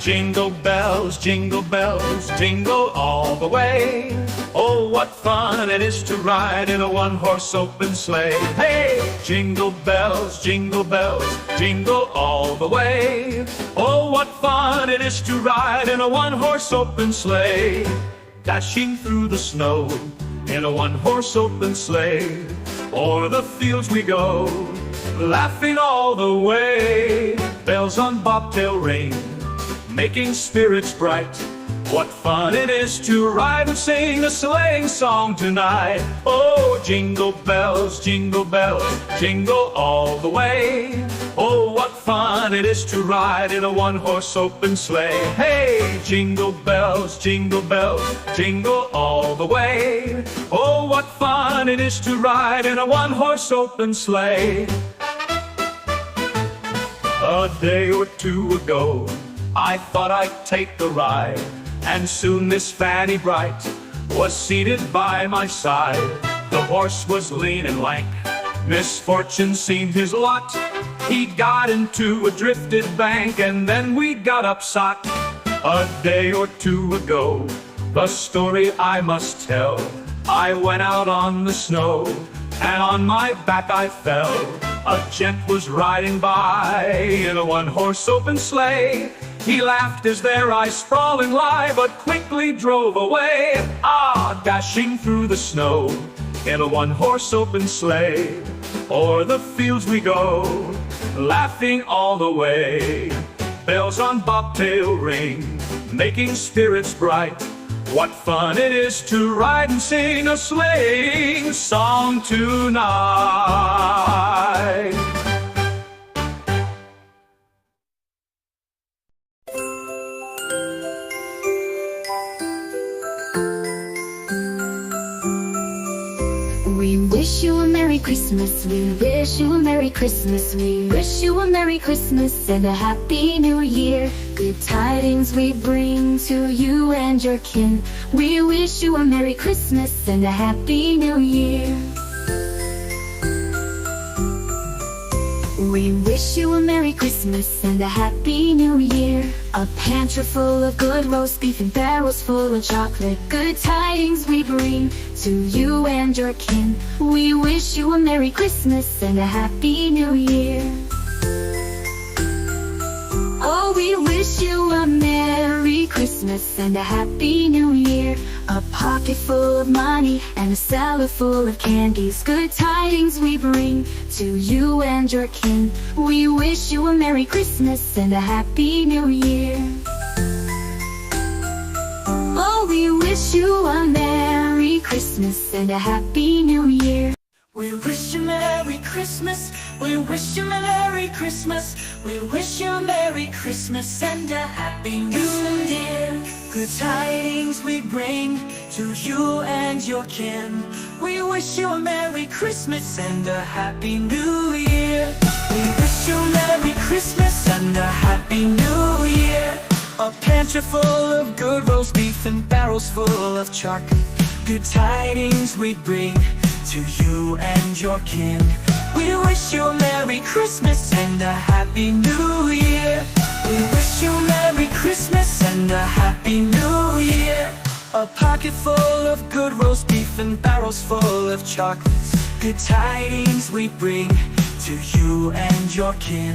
jingle bells, jingle all the way. Oh, what fun it is to ride in a one-horse open sleigh. Hey, jingle bells, jingle all the way. Oh, what fun it is to ride in a one-horse open sleigh. Dashing through the snow in a one-horse open sleigh. O'er the fields we go, laughing all the way. Bells on bobtail ring, making spirits bright. What fun it is to ride and sing a sleighing song tonight. Oh, jingle bells, jingle all the way. Oh, what fun it is to ride in a one-horse open sleigh. Hey, jingle bells, jingle all the way. Oh, what fun it is to ride in a one-horse open sleigh. A day or two ago, I thought I'd take a ride, and soon this Fanny Bright was seated by my side. The horse was lean and lank, misfortune seemed his lot. He got into a drifted bank, and then we got upset. A day or two ago, the story I must tell. I went out on the snow, and on my back I fell. A gent was riding by in a one-horse open sleigh. He laughed as their eyes sprawling lie, but quickly drove away. Ah, dashing through the snow in a one-horse open sleigh. O'er the fields we go, laughing all the way. Bells on bobtail ring, making spirits bright. What fun it is to ride and sing a sleighing song tonight. We wish you a Merry Christmas, we wish you a Merry Christmas, we wish you a Merry Christmas and a Happy New Year. Good tidings we bring to you and your kin. We wish you a Merry Christmas and a Happy New Year. We wish you a Merry Christmas and a Happy New Year. A pantry full of good roast beef and barrels full of chocolate. Good tidings we bring to you and your kin. We wish you a Merry Christmas and a Happy New Year. Oh, we wish you a Merry Christmas and a Happy New Year. A pocket full of money and a cellar full of candies. Good tidings we bring to you and your kin. We wish you a Merry Christmas and a Happy New Year. Oh, we wish you a Merry Christmas and a Happy New Year. We wish you Merry Christmas, we wish you Merry Christmas, we wish you Merry Christmas and a Happy New Year. Good tidings we bring to you and your kin. We wish you a Merry Christmas and a Happy New Year. We wish you Merry Christmas and a Happy New Year. A pantry full of good roast beef and barrels full of chocolate. Good tidings we bring to you and your kin. We wish you a Merry Christmas and a Happy New Year. We wish you Merry Christmas and a Happy New Year. A pocket full of good roast beef and barrels full of chocolates. Good tidings we bring to you and your kin.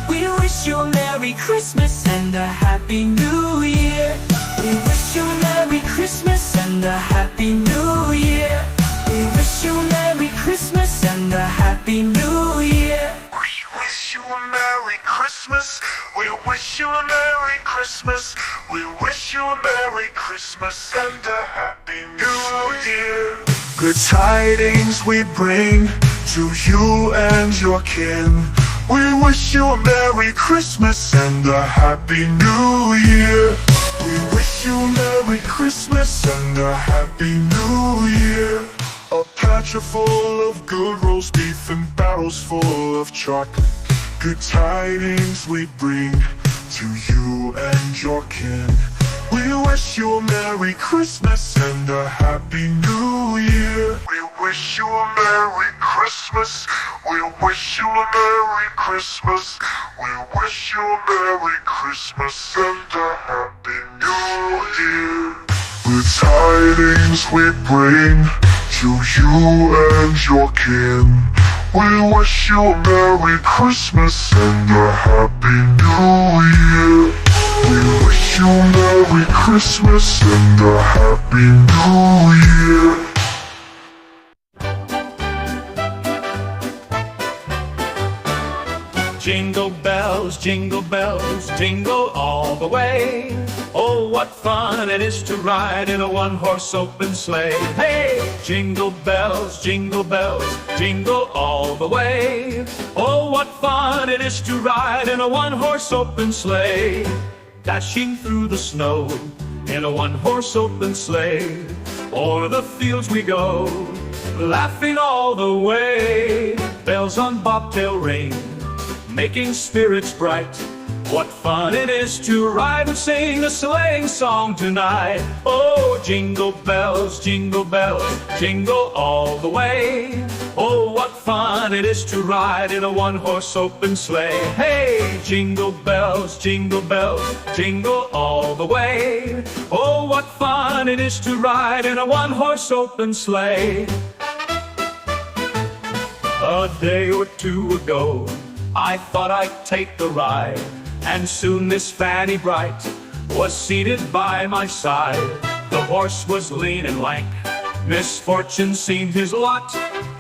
We wish you a Merry Christmas and a Happy New Year. We wish you a Merry Christmas and a Happy New Year. We wish you a Merry Christmas and a Happy New Year. We wish you a Merry Christmas. We wish you a Merry Christmas. We wish you a Merry Christmas and a Happy New Year. Good tidings we bring to you and your kin. We wish you a Merry Christmas and a Happy New Year. We wish you a Merry Christmas and a Happy New Year. A pantry full of good roast beef and barrels full of chocolate. Good tidings we bring to you and your kin. We wish you a Merry Christmas and a Happy New Year. We wish you a Merry Christmas. We wish you a Merry Christmas. We wish you a Merry Christmas and a Happy New Year. The tidings we bring to you and your kin. We wish you a Merry Christmas and a Happy New Year. We wish you a Merry Christmas and a Happy New Year. Jingle bells, jingle all the way. Oh, what fun it is to ride in a one-horse open sleigh. Hey! Jingle bells, jingle all the way. Oh, what fun it is to ride in a one-horse open sleigh. Dashing through the snow in a one-horse open sleigh. O'er the fields we go, laughing all the way. Bells on bobtail ring, making spirits bright. What fun it is to ride and sing a sleighing song tonight. Oh, jingle bells, jingle all the way. Oh, what fun it is to ride in a one-horse open sleigh. Hey, jingle bells, jingle all the way. Oh, what fun it is to ride in a one-horse open sleigh. A day or two ago, I thought I'd take the ride, and soon this Fanny Bright was seated by my side. The horse was lean and lank, misfortune seemed his lot.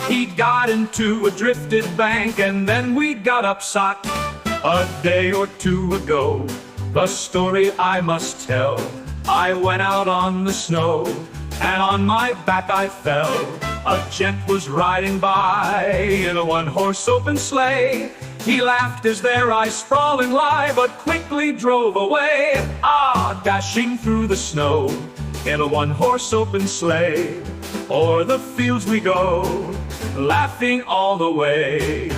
He got into a drifted bank, and then we got upsot. A day or two ago, the story I must tell. I went out on the snow, and on my back I fell. A gent was riding by in a one-horse open sleigh. He laughed as their eyes sprawling lie, but quickly drove away. Ah, dashing through the snow in a one-horse open sleigh. O'er the fields we go, laughing all the way.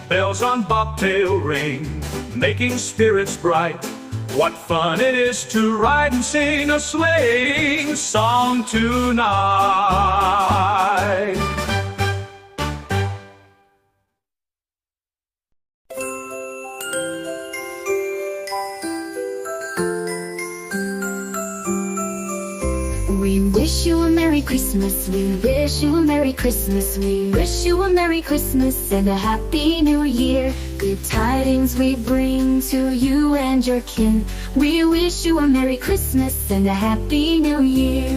Bells on bobtail ring, making spirits bright. What fun it is to ride and sing a sleighing song tonight. We wish you a Merry Christmas, we wish you a Merry Christmas, we wish you a Merry Christmas and a Happy New Year. Good tidings we bring to you and your kin. We wish you a Merry Christmas and a Happy New Year.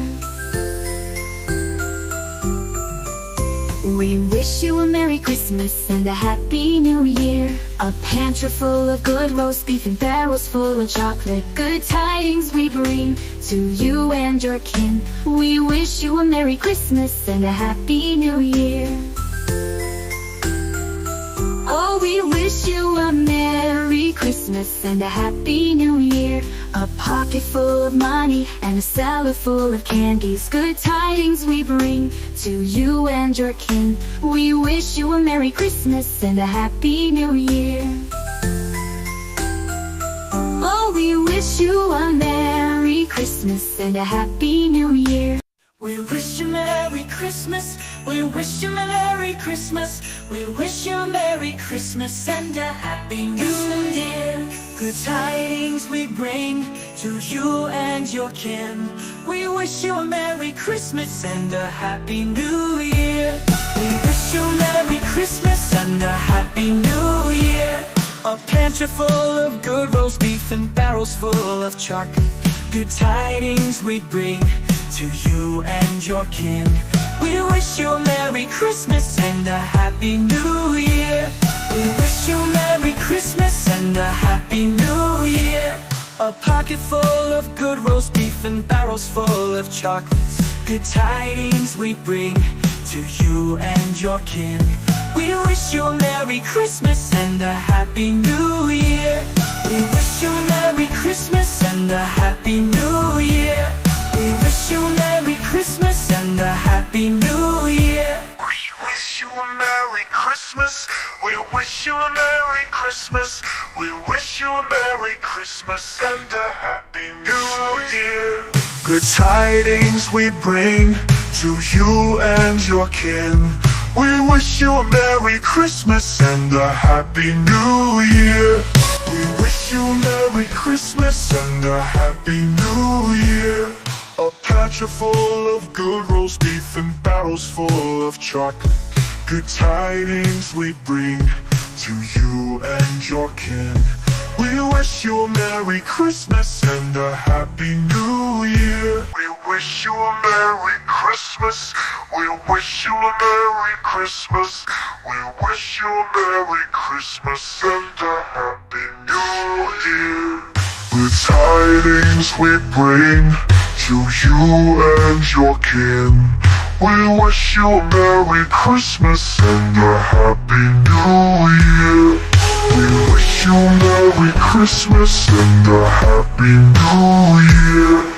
We wish you a Merry Christmas and a Happy New Year. A pantry full of good roast beef and barrels full of chocolate. Good tidings we bring to you and your kin. We wish you a Merry Christmas and a Happy New Year. Oh, we wish you a Merry Christmas and a Happy New Year. A pocket full of money and a cellar full of candies. Good tidings we bring to you and your kin. We wish you a Merry Christmas and a Happy New Year. Oh, we wish you a Merry Christmas and a Happy New Year. We wish you Merry Christmas. We wish you Merry Christmas. We wish you Merry Christmas and a Happy New Year. Good tidings we bring to you and your kin. We wish you a Merry Christmas and a Happy New Year. We wish you Merry Christmas and a Happy New Year. A pantry full of good roast beef and barrels full of chocolate. Good tidings we bring to you and your kin. We wish you a Merry Christmas and a Happy New Year. We wish you a Merry Christmas and a Happy New Year. A pocket full of good roast beef and barrels full of chocolates. Good tidings we bring to you and your kin. We wish you a Merry Christmas and a Happy New Year. We wish you a Merry Christmas and a Happy New Year. We wish you a Merry Christmas and a Happy New Year. We wish you a Merry Christmas. We wish you a Merry Christmas. We wish you a Merry Christmas and a Happy New Year. Good tidings we bring to you and your kin. We wish you a Merry Christmas and a Happy New Year. We wish you a Merry Christmas and a Happy New Year. A patch full of good roast beef and barrels full of chocolate. Good tidings we bring to you and your kin. We wish you a Merry Christmas and a Happy New Year. We wish you a Merry Christmas. We wish you a Merry Christmas. We wish you a Merry Christmas and a Happy New Year. Good tidings we bring to you and your kin. We wish you a Merry Christmas and a Happy New Year. We wish you a Merry Christmas and a Happy New Year.